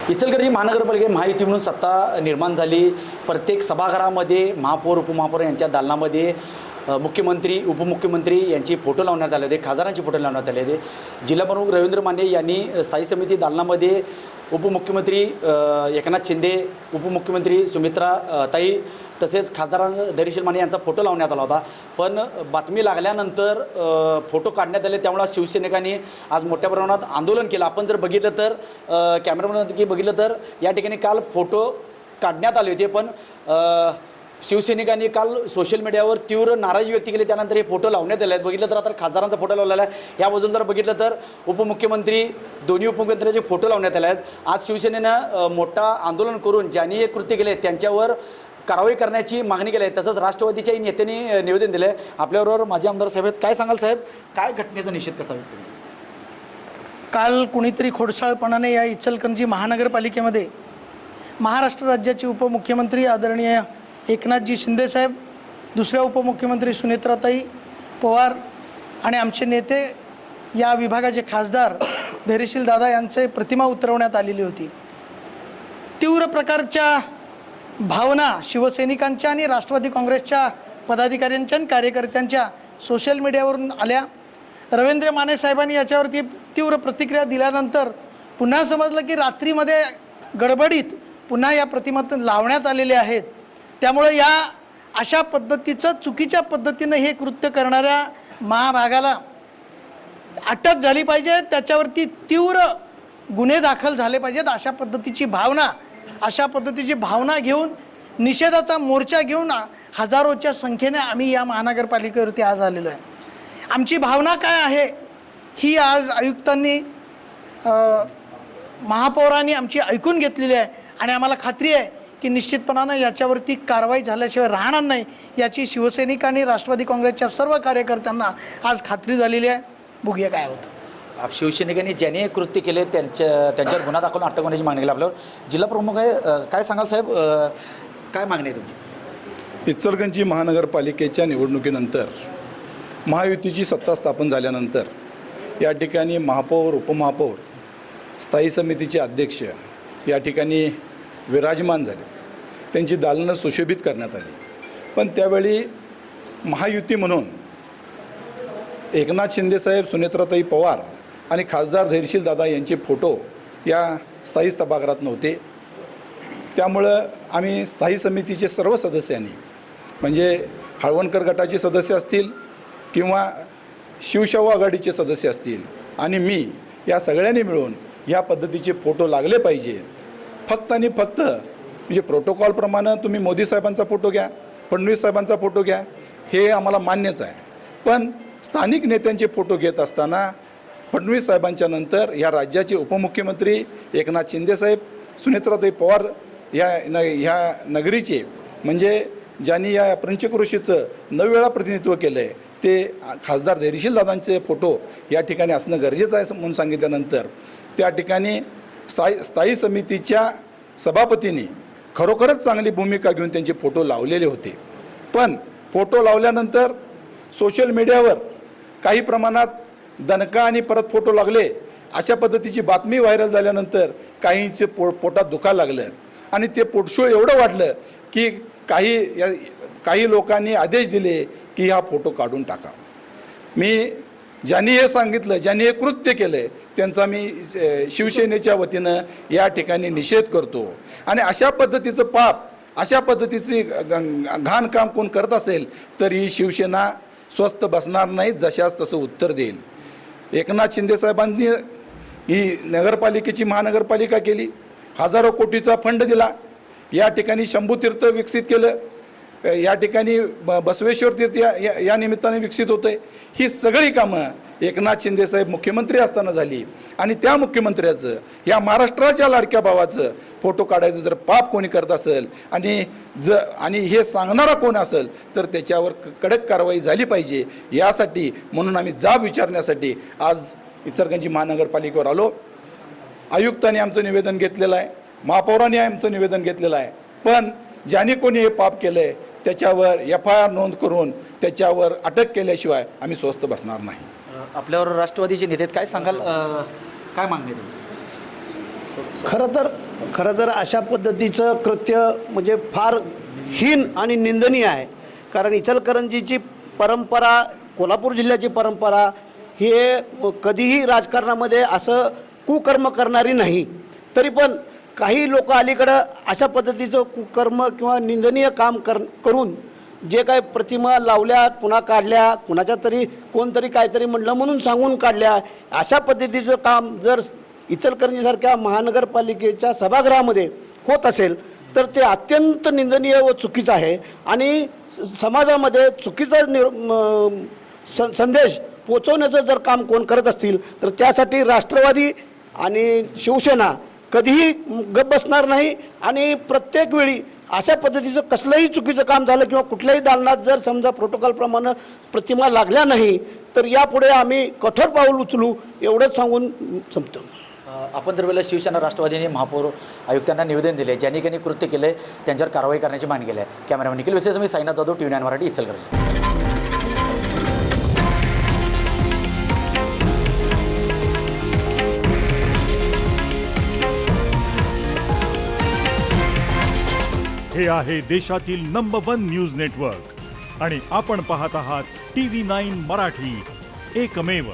इचलकरंजी महानगरपालिकेत महायुती म्हणून सत्ता निर्माण झाली। प्रत्येक सभागृहामध्ये महापौर उपमहापौर यांच्या दालनामध्ये मुख्यमंत्री उपमुख्यमंत्री यांचे फोटो लावण्यात आले होते, खासदारांचे फोटो लावण्यात आले होते। जिल्हाप्रमुख रवींद्र माने यांनी स्थायी समिती दालनामध्ये उपमुख्यमंत्री एकनाथ शिंदे, उपमुख्यमंत्री सुमित्रा ताई तसेच खासदार धैर्यशील माने यांचा फोटो लावण्यात आला होता। पण बातमी लागल्यानंतर फोटो काढण्यात आले, त्यामुळे शिवसैनिकांनी आज मोठ्या प्रमाणात आंदोलन केलं। आपण जर बघितलं तर कॅमेरामॅन बघितलं तर या ठिकाणी काल फोटो काढण्यात आले होते, पण शिवसैनिकांनी काल सोशल मीडियावर तीव्र नाराजी व्यक्त केली। त्यानंतर हे फोटो लावण्यात आले आहेत। बघितलं तर आता खासदारांचा फोटो लावलेला आहे, या बाजूला जर बघितलं तर उपमुख्यमंत्री दोन्ही उपमुख्यमंत्र्यांचे फोटो लावण्यात आले आहेत। आज शिवसेनेनं मोठा आंदोलन करून ज्यांनी हे कृत्य केले त्यांच्यावर कारवाई करण्याची मागणी केली आहे। तसंच राष्ट्रवादीच्याही नेत्यांनी निवेदन दिलं आहे। आपल्याबरोबर माझे आमदार साहेब आहेत, काय सांगाल साहेब, काय घटनेचा निषेध कसा व्यक्त केला? काल कुणीतरी खोडसाळपणाने या इचलकरंजी महानगरपालिकेमध्ये महाराष्ट्र राज्याचे उपमुख्यमंत्री आदरणीय एकनाथजी शिंदेसाहेब, दुसऱ्या उपमुख्यमंत्री सुनेत्राताई पवार आणि आमचे नेते या विभागाचे खासदार धैर्यशील दादा यांचे प्रतिमा उतरवण्यात आलेली होती। तीव्र प्रकारच्या भावना शिवसैनिकांच्या आणि राष्ट्रवादी काँग्रेसच्या पदाधिकाऱ्यांच्या आणि कार्यकर्त्यांच्या सोशल मीडियावरून आल्या। रवींद्र माने साहेबांनी याच्यावरती तीव्र प्रतिक्रिया दिल्यानंतर पुन्हा समजलं की रात्रीमध्ये गडबडीत पुन्हा या प्रतिमा लावण्यात आलेल्या आहेत। त्यामुळे या अशा पद्धतीचं चुकीच्या पद्धतीनं हे कृत्य करणाऱ्या महाभागाला अटक झाली पाहिजे, त्याच्यावरती तीव्र गुन्हे दाखल झाले पाहिजेत। अशा पद्धतीची भावना घेऊन निषेधाचा मोर्चा घेऊन हजारोच्या संख्येने आम्ही या महानगरपालिकेवरती आज आलेलो आहे। आमची भावना काय आहे ही आज आयुक्तांनी महापौरांनी आमची ऐकून घेतलेली आहे आणि आम्हाला खात्री आहे की निश्चितपणानं याच्यावरती कारवाई झाल्याशिवाय राहणार नाही, याची शिवसैनिकांनी राष्ट्रवादी काँग्रेसच्या सर्व कार्यकर्त्यांना आज खात्री झालेली आहे। बघूया काय होतं। शिवसैनिकांनी ज्यांनी कृत्य केले त्यांच्यावर गुन्हा दाखल अटक होण्याची मागणी केली। आपल्यावर जिल्हा प्रमुख आहे, काय सांगाल साहेब, काय मागणी आहे तुमची? इचलकरंजी महानगरपालिकेच्या निवडणुकीनंतर महायुतीची सत्ता स्थापन झाल्यानंतर या ठिकाणी महापौर उपमहापौर स्थायी समितीचे अध्यक्ष या ठिकाणी विराजमान झाले, त्यांची दालनं सुशोभित करण्यात आली। पण त्यावेळी महायुती म्हणून एकनाथ शिंदेसाहेब, सुनेत्राताई पवार आणि खासदार धैर्यशील दादा यांचे फोटो या स्थायी सभागृहात नव्हते। त्यामुळं आम्ही स्थायी समितीचे सर्व सदस्यांनी, म्हणजे हळवणकर गटाचे सदस्य असतील किंवा शिवशाहू आघाडीचे सदस्य असतील आणि मी, या सगळ्यांनी मिळून या पद्धतीचे फोटो लागले पाहिजेत। फक्त आणि फक्त म्हणजे प्रोटोकॉलप्रमाणे तुम्ही मोदी साहेबांचा फोटो घ्या, फडणवीस साहेबांचा फोटो घ्या, हे आम्हाला मान्यच आहे। पण स्थानिक नेत्यांचे फोटो घेत असताना फडणवीस साहेबांच्या नंतर या राज्याचे उपमुख्यमंत्री एकनाथ शिंदेसाहेब, सुनेत्राताई पवार ह्या नगरीचे, म्हणजे ज्यांनी या पंचक्रोशीचं 9 वेळा प्रतिनिधित्व केलं आहे, ते खासदार धैर्यशील दादांचे फोटो या ठिकाणी असणं गरजेचं आहे म्हणून सांगितल्यानंतर त्या ठिकाणी स्थायी समितीच्या सभापतींनी खरोखरच चांगली भूमिका घेऊन त्यांचे फोटो लावलेले होते। पण फोटो लावल्यानंतर सोशल मीडियावर काही प्रमाणात दणका आणि परत फोटो लागले अशा पद्धतीची बातमी व्हायरल झाल्यानंतर काहींचे पोटात दुखायला लागलं आणि ते पोटशूळ एवढं वाढलं की काही लोकांनी आदेश दिले की हा फोटो काढून टाका। मी ज्यांनी हे सांगितलं, ज्यांनी हे कृत्य केलं त्यांचा मी शिवसेनेच्या वतीनं या ठिकाणी निषेध करतो। आणि अशा पद्धतीचं पाप, अशा पद्धतीचे घाण काम कोण करत असेल तर ही शिवसेना स्वस्थ बसणार नाही, जशास तसं उत्तर देईल। एकनाथ शिंदेसाहेबांनी ही नगरपालिकेची महानगरपालिका केली, हजारो कोटीचा फंड दिला, या ठिकाणी शंभूतीर्थ विकसित केलं, या ठिकाणी बसवेश्वर तीर्थ या निमित्ताने विकसित होतं आहे। ही सगळी कामं एकनाथ शिंदेसाहेब मुख्यमंत्री असताना झाली आणि त्या मुख्यमंत्र्याचं, या महाराष्ट्राच्या लाडक्या भावाचं फोटो काढायचं जर पाप कोणी करत असेल आणि हे सांगणारा कोण असेल तर त्याच्यावर कडक कारवाई झाली पाहिजे। यासाठी म्हणून आम्ही जाब विचारण्यासाठी आज इचलकरंजी महानगरपालिकेवर आलो। आयुक्तांनी आमचं निवेदन घेतलेलं आहे, महापौरांनी आमचं निवेदन घेतलेलं आहे, पण ज्यांनी कोणी हे पाप केलं आहे त्याच्यावर FIR नोंद करून त्याच्यावर अटक केल्याशिवाय आम्ही स्वस्थ बसणार नाही। आपल्यावर राष्ट्रवादीचे नेते काय सांगाल, काय मागणी आहे तुमची? खरं तर खरं तर अशा पद्धतीचं कृत्य म्हणजे फार हीन आणि निंदनीय आहे. कारण इचलकरंजीची परंपरा, कोल्हापूर जिल्ह्याची परंपरा हे कधीही राजकारणामध्ये असं कुकर्म करणारी नाही. तरी पण काही लोक अलीकडं अशा पद्धतीचं कुकर्म किंवा निंदनीय काम करून जे काय प्रतिमा लावल्या, पुन्हा काढल्या, कुणाच्या तरी कोणतरी काहीतरी म्हणलं म्हणून सांगून काढल्या, अशा पद्धतीचं काम जर इचलकरंजीसारख्या महानगरपालिकेच्या सभागृहामध्ये होत असेल तर ते अत्यंत निंदनीय व चुकीचं आहे. आणि समाजामध्ये चुकीचा संदेश पोचवण्याचं जर काम कोण करत असतील तर त्यासाठी राष्ट्रवादी आणि शिवसेना कधीही गप्प बसणार नाही. आणि प्रत्येक वेळी अशा पद्धतीचं कसलंही चुकीचं काम झालं किंवा कुठल्याही दालनात जर समजा प्रोटोकॉलप्रमाणे प्रतिमा लागल्या नाही तर यापुढे आम्ही कठोर पाऊल उचलू एवढंच सांगून संपतो. आपण जर वेळेला शिवसेना राष्ट्रवादीने महापौर आयुक्तांना निवेदन दिले, ज्यांनी काही कृत्य केले त्यांच्यावर कारवाई करण्याची मागणी केली आहे. कॅमेरामॅन निखिल विशेष मी साईनाथ जाधव, TV9 मराठी, इचलकरंजी. हे आहे देशातील नंबर 1 न्यूज नेटवर्क आणि आपण पाहत आहात TV9 मराठी, एकमेव.